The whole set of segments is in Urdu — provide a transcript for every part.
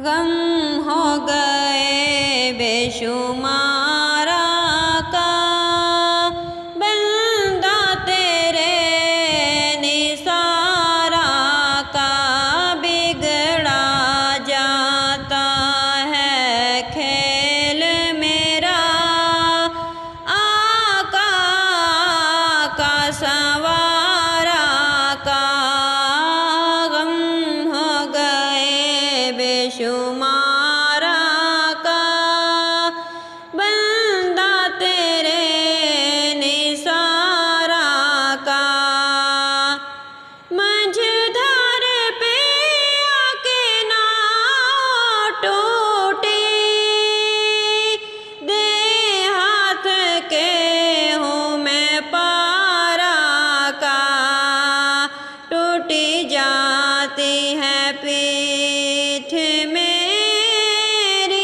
غم ہو گئے بے شمار آقا، بندہ تیرے نثار آقا، بگڑا جاتا ہے کھیل میرا آقا کا سوار آقا، غم ہو گئے بے شمار آقا، بندہ تیرے نثار آقا، مجھدر پہ آ کے نہ ٹوٹی، دے ہاتھ کے ہوں میں پار آقا، ٹوٹی جاتی ہے پیٹھ میری،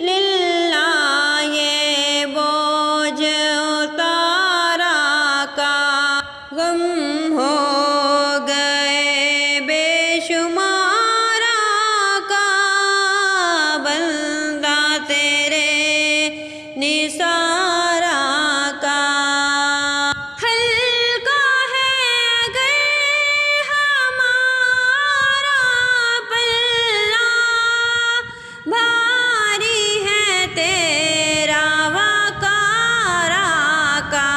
للہ یہ بوجھ اتار آقا، غم ہو گئے بے شمار آقا، بندہ تیرے نثار آقا، ہلکا ہے اگر ہمارا پلہ، بھاری ہے تیرا وقار آقا،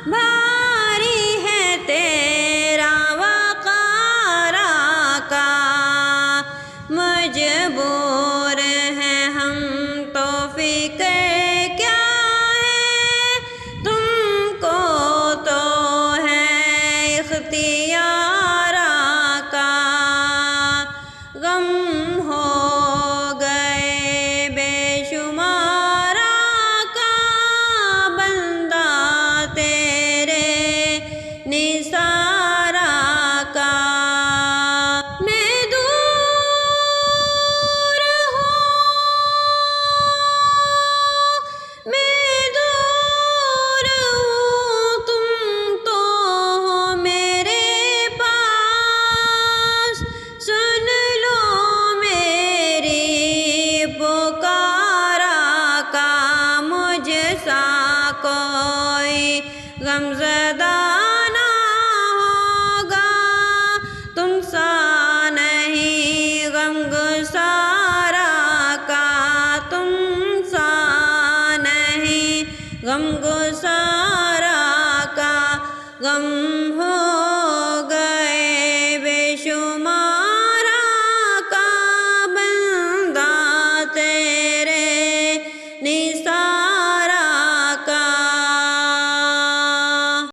بھاری ہے تیرا وقار آقا، مجبور ہیں ہم تو فکر کیا ہے، تم کو تو ہے اختیار آقا، غم ہو گئے بے شمار آقا، بندہ تیرے نثار آقا، میں دور ہوں، میں دور ہوں، تم تو ہو میرے پاس، سن لو میری پکار آقا، مجھ سا کوئی غمزدہ نہ ہوگا، تم سا نہیں غمگسار آقا، تم سا نہیں غمگسار آقا، غم ہو گئے بے شمار آقا، بندہ تیرے نثار